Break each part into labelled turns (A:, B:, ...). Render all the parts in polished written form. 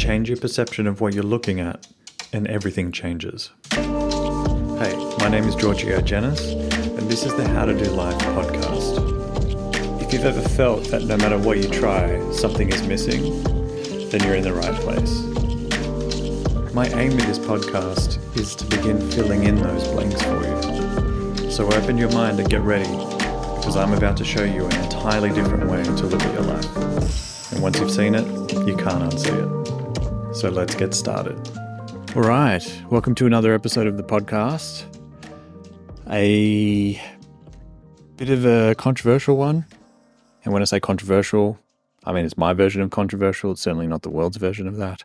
A: Change your perception of what you're looking at, and everything changes. Hey, my name is Giorgio, and this is the How to Do Life podcast. If you've ever felt that no matter what you try, something is missing, then you're in the right place. My aim with this podcast is to begin filling in those blanks for you. So open your mind and get ready, because I'm about to show you an entirely different way to look at your life. And once you've seen it, you can't unsee it. So let's get started. All right, welcome to another episode of the podcast. A bit of a controversial one. And when I say controversial, I mean it's my version of controversial. It's certainly not the world's version of that.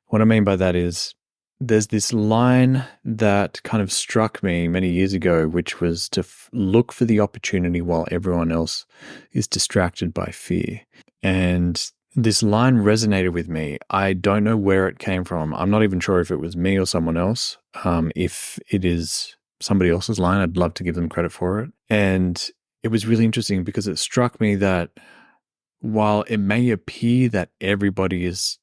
A: What I mean by that is there's this line that kind of struck me many years ago, which was to look for the opportunity while everyone else is distracted by fear. And this line resonated with me. I don't know where it came from. I'm not even sure if it was me or someone else. If it is somebody else's line, I'd love to give them credit for it. And it was really interesting because it struck me that while it may appear that everybody is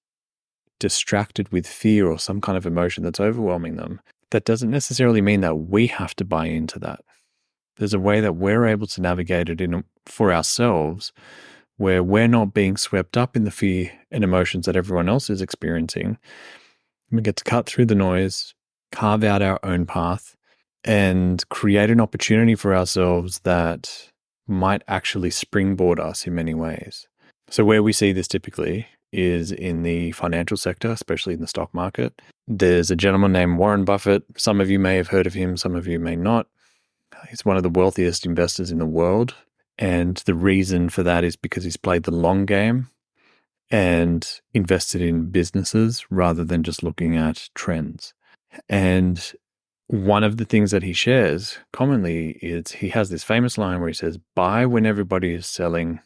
A: distracted with fear or some kind of emotion that's overwhelming them, that doesn't necessarily mean that we have to buy into that. There's a way that we're able to navigate it for ourselves where we're not being swept up in the fear and emotions that everyone else is experiencing. We get to cut through the noise, carve out our own path, and create an opportunity for ourselves that might actually springboard us in many ways. So where we see this typically is in the financial sector, especially in the stock market. There's a gentleman named Warren Buffett. Some of you may have heard of him, some of you may not. He's one of the wealthiest investors in the world. And the reason for that is because he's played the long game and invested in businesses rather than just looking at trends. And one of the things that he shares commonly is he has this famous line where he says, buy when everybody is selling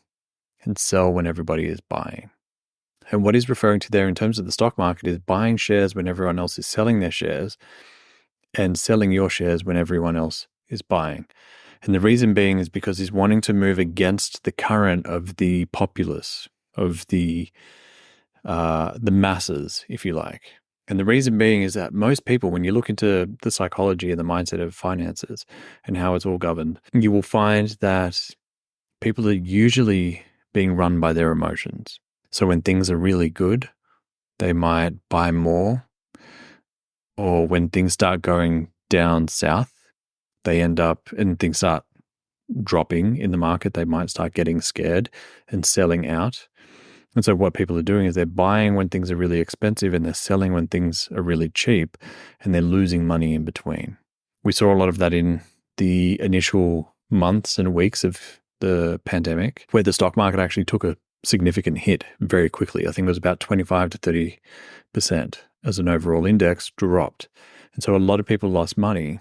A: and sell when everybody is buying. And what he's referring to there in terms of the stock market is buying shares when everyone else is selling their shares and selling your shares when everyone else is buying. And the reason being is because he's wanting to move against the current of the populace, of the masses, if you like. And the reason being is that most people, when you look into the psychology and the mindset of finances and how it's all governed, you will find that people are usually being run by their emotions. So when things are really good, they might buy more. Or when things start going down south, they end up and things start dropping in the market, they might start getting scared and selling out. And so what people are doing is they're buying when things are really expensive and they're selling when things are really cheap, and they're losing money in between. We saw a lot of that in the initial months and weeks of the pandemic, where the stock market actually took a significant hit very quickly. I think it was about 25 to 30% as an overall index dropped. And so a lot of people lost money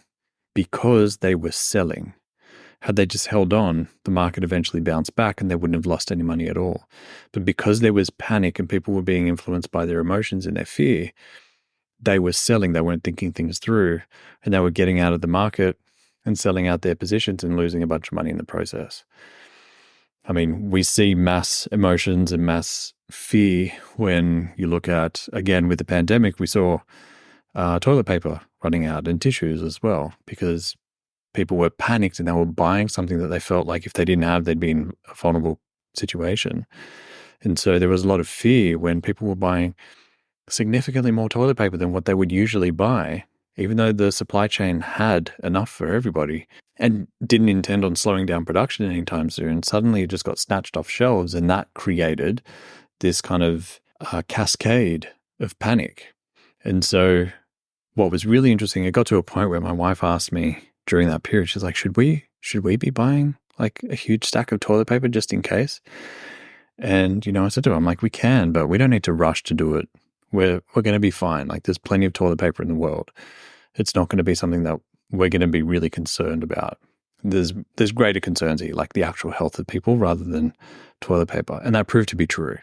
A: because they were selling. Had they just held on, the market eventually bounced back and they wouldn't have lost any money at all. But because there was panic and people were being influenced by their emotions and their fear, they were selling, they weren't thinking things through, and they were getting out of the market and selling out their positions and losing a bunch of money in the process. I mean, we see mass emotions and mass fear when you look at, again, with the pandemic, we saw toilet paper running out and tissues as well, because people were panicked and they were buying something that they felt like if they didn't have, they'd be in a vulnerable situation. And so there was a lot of fear when people were buying significantly more toilet paper than what they would usually buy, even though the supply chain had enough for everybody and didn't intend on slowing down production anytime soon. Suddenly it just got snatched off shelves, and that created this kind of cascade of panic. And so what was really interesting, it got to a point where my wife asked me during that period, she's like, should we be buying like a huge stack of toilet paper just in case? And, I said to her, I'm like, we can, but we don't need to rush to do it. We're going to be fine. Like, there's plenty of toilet paper in the world. It's not going to be something that we're going to be really concerned about. There's greater concerns here, like the actual health of people rather than toilet paper. And that proved to be true,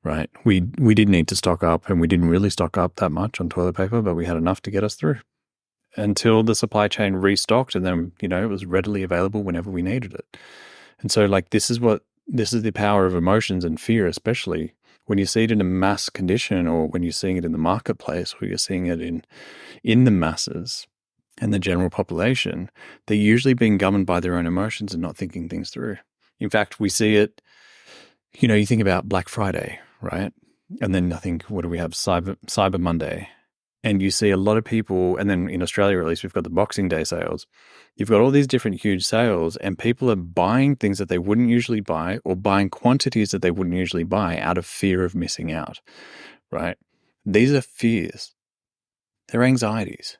A: right? We did need to stock up, and we didn't really stock up that much on toilet paper, but we had enough to get us through until the supply chain restocked, and then, it was readily available whenever we needed it. And so like, this is the power of emotions and fear, especially when you see it in a mass condition, or when you're seeing it in the marketplace, or you're seeing it in the masses and the general population, they're usually being governed by their own emotions and not thinking things through. In fact, we see it, you think about Black Friday, right? And then I think, what do we have? Cyber Monday. And you see a lot of people, and then in Australia, at least, we've got the Boxing Day sales. You've got all these different huge sales, and people are buying things that they wouldn't usually buy, or buying quantities that they wouldn't usually buy out of fear of missing out, right? These are fears. They're anxieties.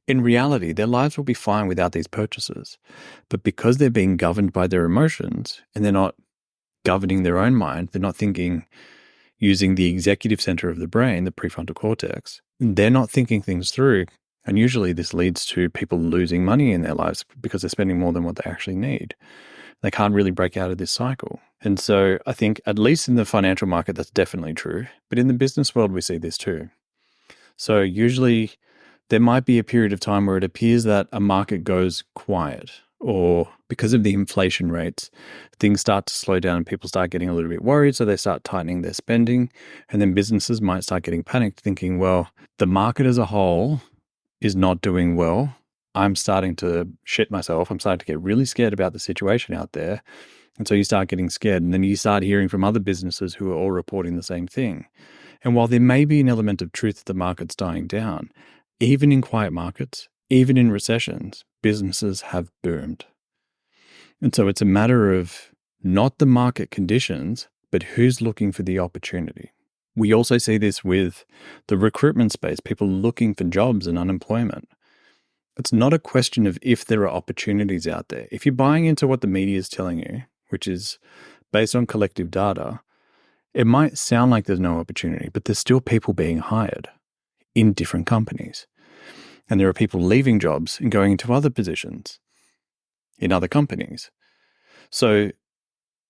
A: In reality, their lives will be fine without these purchases. But because they're being governed by their emotions, and they're not governing their own mind, they're not thinking using the executive center of the brain, the prefrontal cortex, they're not thinking things through. And usually this leads to people losing money in their lives because they're spending more than what they actually need. They can't really break out of this cycle. And so I think, at least in the financial market, that's definitely true. But in the business world, we see this too. So usually there might be a period of time where it appears that a market goes quiet, or because of the inflation rates, things start to slow down and people start getting a little bit worried. So they start tightening their spending, and then businesses might start getting panicked, thinking, well, the market as a whole is not doing well. I'm starting to shit myself. I'm starting to get really scared about the situation out there. And so you start getting scared, and then you start hearing from other businesses who are all reporting the same thing. And while there may be an element of truth that the market's dying down, even in quiet markets, even in recessions, businesses have boomed. And so it's a matter of not the market conditions, but who's looking for the opportunity. We also see this with the recruitment space, people looking for jobs and unemployment. It's not a question of if there are opportunities out there. If you're buying into what the media is telling you, which is based on collective data, it might sound like there's no opportunity, but there's still people being hired in different companies. And there are people leaving jobs and going into other positions in other companies. So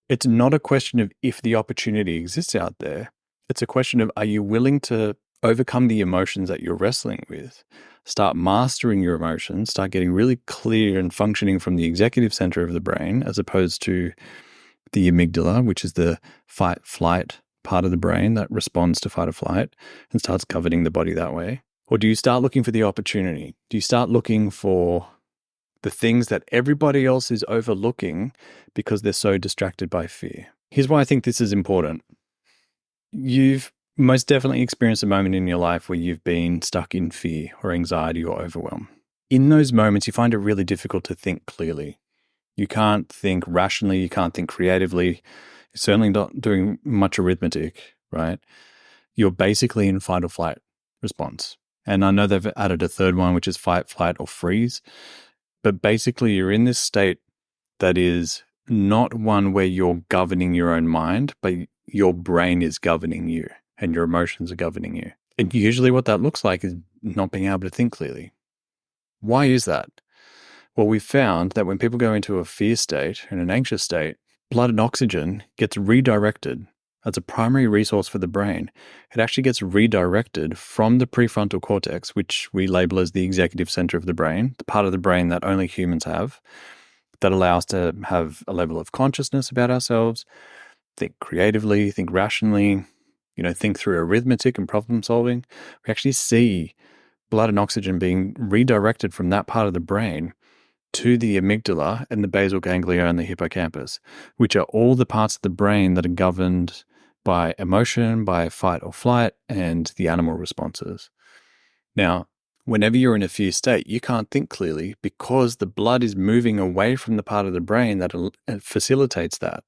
A: it's not a question of if the opportunity exists out there. It's a question of, are you willing to overcome the emotions that you're wrestling with, start mastering your emotions, start getting really clear and functioning from the executive center of the brain, as opposed to the amygdala, which is the fight-flight part of the brain that responds to fight or flight and starts governing the body that way? Or do you start looking for the opportunity? Do you start looking for the things that everybody else is overlooking because they're so distracted by fear? Here's why I think this is important. You've most definitely experienced a moment in your life where you've been stuck in fear or anxiety or overwhelm. In those moments, you find it really difficult to think clearly. You can't think rationally. You can't think creatively. You're certainly not doing much arithmetic, right? You're basically in fight or flight response. And I know they've added a third one, which is fight, flight, or freeze. But basically, you're in this state that is not one where you're governing your own mind, but your brain is governing you and your emotions are governing you. And usually what that looks like is not being able to think clearly. Why is that? Well, we've found that when people go into a fear state and an anxious state, blood and oxygen gets redirected. That's a primary resource for the brain. It actually gets redirected from the prefrontal cortex, which we label as the executive center of the brain, the part of the brain that only humans have, that allows us to have a level of consciousness about ourselves, think creatively, think rationally, think through arithmetic and problem solving. We actually see blood and oxygen being redirected from that part of the brain to the amygdala and the basal ganglia and the hippocampus, which are all the parts of the brain that are governed by emotion, by fight or flight, and the animal responses. Now, whenever you're in a fear state, you can't think clearly because the blood is moving away from the part of the brain that facilitates that.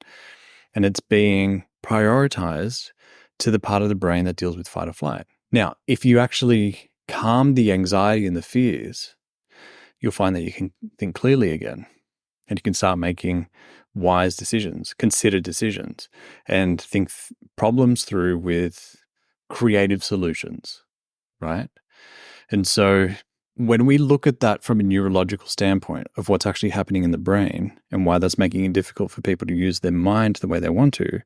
A: And it's being prioritized to the part of the brain that deals with fight or flight. Now, if you actually calm the anxiety and the fears, you'll find that you can think clearly again. And you can start making wise decisions, considered decisions, and think problems through with creative solutions, right? And so when we look at that from a neurological standpoint of what's actually happening in the brain and why that's making it difficult for people to use their mind the way they want to,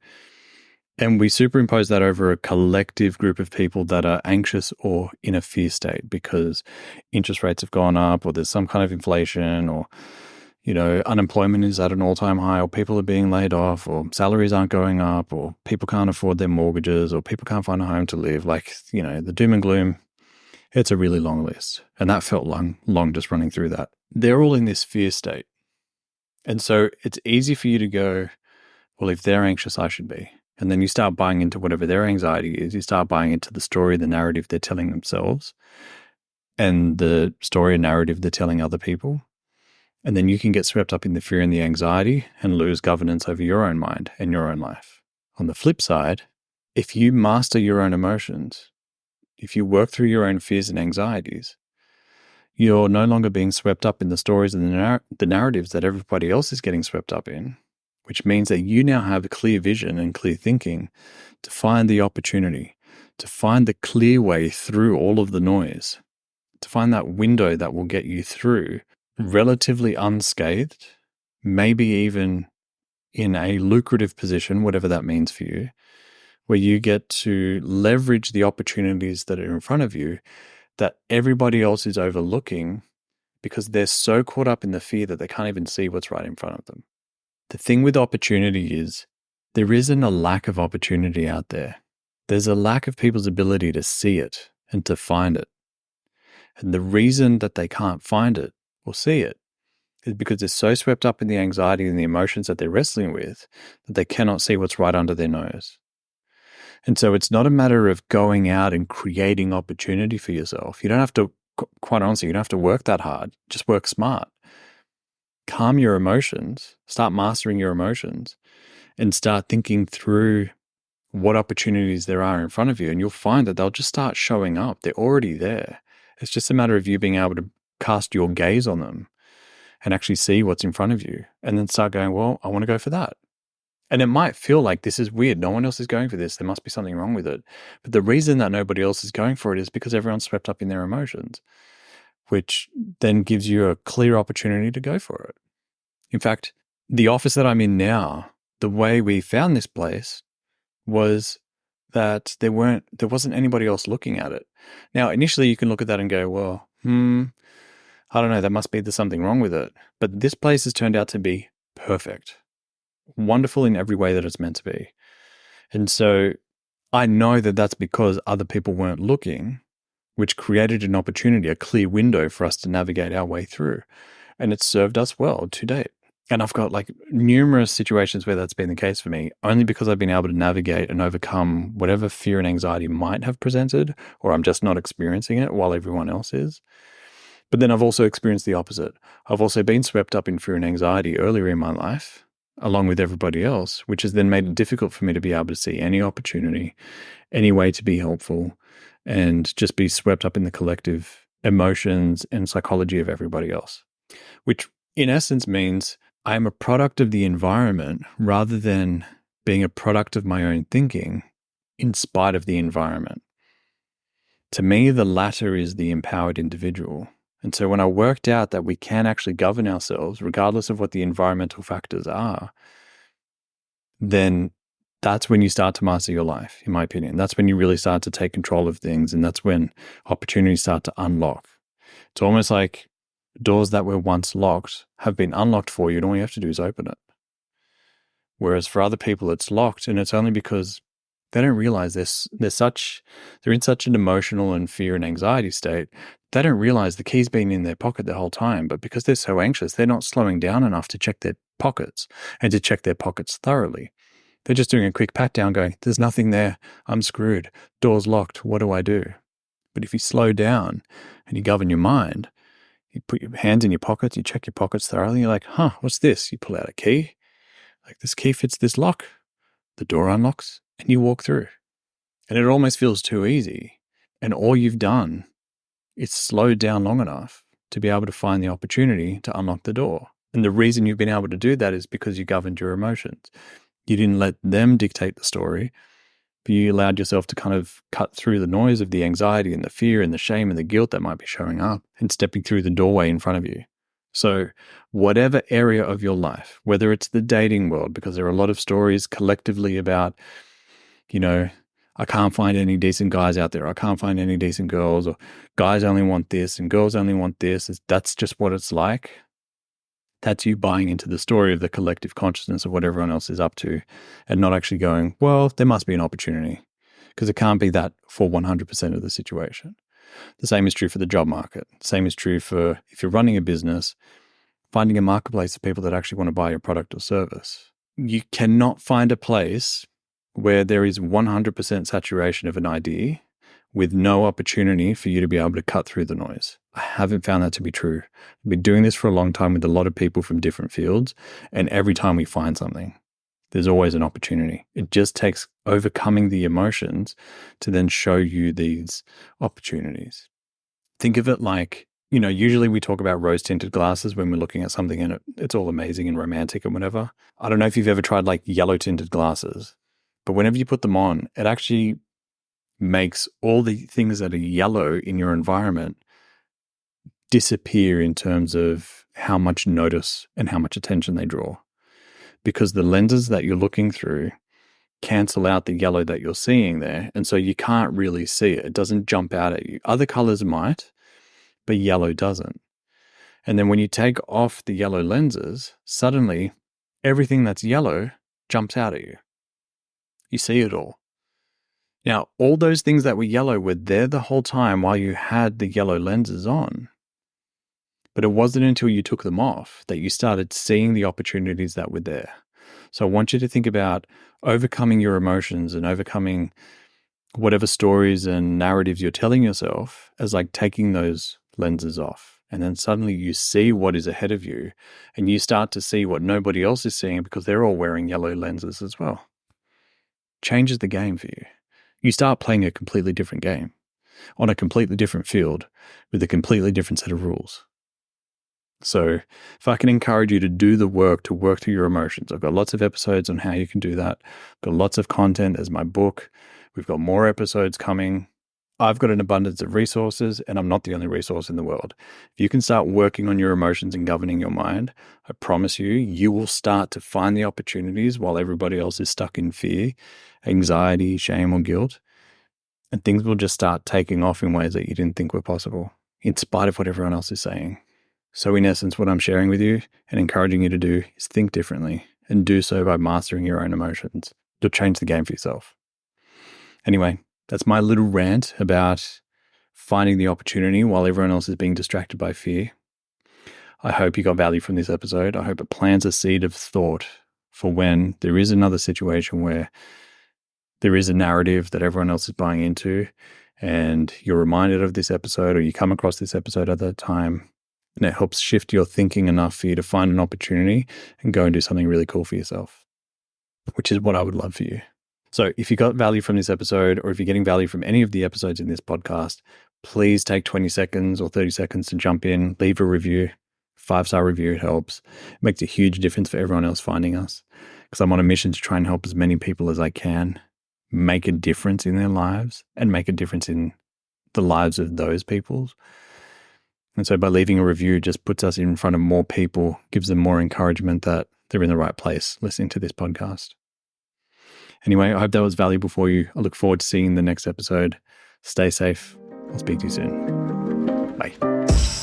A: and we superimpose that over a collective group of people that are anxious or in a fear state because interest rates have gone up, or there's some kind of inflation, or unemployment is at an all-time high, or people are being laid off, or salaries aren't going up, or people can't afford their mortgages, or people can't find a home to live. The doom and gloom, it's a really long list. And that felt long just running through that. They're all in this fear state. And so it's easy for you to go, well, if they're anxious, I should be. And then you start buying into whatever their anxiety is. You start buying into the story, the narrative they're telling themselves, and the story and narrative they're telling other people. And then you can get swept up in the fear and the anxiety and lose governance over your own mind and your own life. On the flip side, if you master your own emotions, if you work through your own fears and anxieties, you're no longer being swept up in the stories and the narratives that everybody else is getting swept up in, which means that you now have a clear vision and clear thinking to find the opportunity, to find the clear way through all of the noise, to find that window that will get you through relatively unscathed, maybe even in a lucrative position, whatever that means for you, where you get to leverage the opportunities that are in front of you that everybody else is overlooking because they're so caught up in the fear that they can't even see what's right in front of them. The thing with opportunity is there isn't a lack of opportunity out there. There's a lack of people's ability to see it and to find it. And the reason that they can't find it or see it is because they're so swept up in the anxiety and the emotions that they're wrestling with that they cannot see what's right under their nose. And so it's not a matter of going out and creating opportunity for yourself. You don't have to, quite honestly, you don't have to work that hard. Just work smart. Calm your emotions, start mastering your emotions, and start thinking through what opportunities there are in front of you. And you'll find that they'll just start showing up. They're already there. It's just a matter of you being able to cast your gaze on them and actually see what's in front of you and then start going, well, I want to go for that. And it might feel like this is weird. No one else is going for this. There must be something wrong with it. But the reason that nobody else is going for it is because everyone's swept up in their emotions, which then gives you a clear opportunity to go for it. In fact, the office that I'm in now, the way we found this place was that there wasn't anybody else looking at it. Now, initially you can look at that and go, well, I don't know, there must be something wrong with it. But this place has turned out to be perfect. Wonderful in every way that it's meant to be. And so I know that that's because other people weren't looking, which created an opportunity, a clear window for us to navigate our way through. And it's served us well to date. And I've got numerous situations where that's been the case for me, only because I've been able to navigate and overcome whatever fear and anxiety might have presented, or I'm just not experiencing it while everyone else is. But then I've also experienced the opposite. I've also been swept up in fear and anxiety earlier in my life, along with everybody else, which has then made it difficult for me to be able to see any opportunity, any way to be helpful, and just be swept up in the collective emotions and psychology of everybody else, which in essence means I am a product of the environment rather than being a product of my own thinking in spite of the environment. To me, the latter is the empowered individual. And so when I worked out that we can actually govern ourselves regardless of what the environmental factors are, then that's when you start to master your life, in my opinion. That's when you really start to take control of things, and that's when opportunities start to unlock. It's almost like doors that were once locked have been unlocked for you, and all you have to do is open it. Whereas for other people, it's locked, and it's only because they don't realize they're in such an emotional and fear and anxiety state. They don't realize the key's been in their pocket the whole time, but because they're so anxious, they're not slowing down enough to check their pockets and to check their pockets thoroughly. They're just doing a quick pat down going, there's nothing there. I'm screwed. Door's locked. What do I do? But if you slow down and you govern your mind, you put your hands in your pockets, you check your pockets thoroughly, you're like, what's this? You pull out a key. Like, this key fits this lock. The door unlocks and you walk through. And it almost feels too easy. And all you've done is slowed down long enough to be able to find the opportunity to unlock the door. And the reason you've been able to do that is because you governed your emotions. You didn't let them dictate the story, but you allowed yourself to kind of cut through the noise of the anxiety and the fear and the shame and the guilt that might be showing up and stepping through the doorway in front of you. So whatever area of your life, whether it's the dating world, because there are a lot of stories collectively about, I can't find any decent guys out there. I can't find any decent girls, or guys only want this and girls only want this. That's just what it's like. That's you buying into the story of the collective consciousness of what everyone else is up to and not actually going, well, there must be an opportunity, because it can't be that for 100% of the situation. The same is true for the job market. Same is true for if you're running a business, finding a marketplace of people that actually want to buy your product or service. You cannot find a place where there is 100% saturation of an idea with no opportunity for you to be able to cut through the noise. I haven't found that to be true. I've been doing this for a long time with a lot of people from different fields, and every time we find something, there's always an opportunity. It just takes overcoming the emotions to then show you these opportunities. Think of it like, usually we talk about rose-tinted glasses when we're looking at something and it's all amazing and romantic and whatever. I don't know if you've ever tried like yellow-tinted glasses, but whenever you put them on, it actually makes all the things that are yellow in your environment disappear in terms of how much notice and how much attention they draw. Because the lenses that you're looking through cancel out the yellow that you're seeing there. And so you can't really see it. It doesn't jump out at you. Other colors might, but yellow doesn't. And then when you take off the yellow lenses, suddenly everything that's yellow jumps out at you. You see it all. Now, all those things that were yellow were there the whole time while you had the yellow lenses on. But it wasn't until you took them off that you started seeing the opportunities that were there. So I want you to think about overcoming your emotions and overcoming whatever stories and narratives you're telling yourself as like taking those lenses off. And then suddenly you see what is ahead of you and you start to see what nobody else is seeing because they're all wearing yellow lenses as well. Changes the game for you. You start playing a completely different game on a completely different field with a completely different set of rules. So if I can encourage you to do the work, to work through your emotions, I've got lots of episodes on how you can do that. I've got lots of content as my book. We've got more episodes coming. I've got an abundance of resources, and I'm not the only resource in the world. If you can start working on your emotions and governing your mind, I promise you, you will start to find the opportunities while everybody else is stuck in fear, anxiety, shame, or guilt. And things will just start taking off in ways that you didn't think were possible, in spite of what everyone else is saying. So in essence, what I'm sharing with you and encouraging you to do is think differently and do so by mastering your own emotions. You'll change the game for yourself. Anyway, that's my little rant about finding the opportunity while everyone else is being distracted by fear. I hope you got value from this episode. I hope it plants a seed of thought for when there is another situation where there is a narrative that everyone else is buying into and you're reminded of this episode or you come across this episode at that time. And it helps shift your thinking enough for you to find an opportunity and go and do something really cool for yourself, which is what I would love for you. So if you got value from this episode, or if you're getting value from any of the episodes in this podcast, please take 20 seconds or 30 seconds to jump in, leave a review. 5-star review, it helps. It makes a huge difference for everyone else finding us, because I'm on a mission to try and help as many people as I can make a difference in their lives and make a difference in the lives of those people. And so by leaving a review just puts us in front of more people, gives them more encouragement that they're in the right place listening to this podcast. Anyway, I hope that was valuable for you. I look forward to seeing the next episode. Stay safe. I'll speak to you soon. Bye.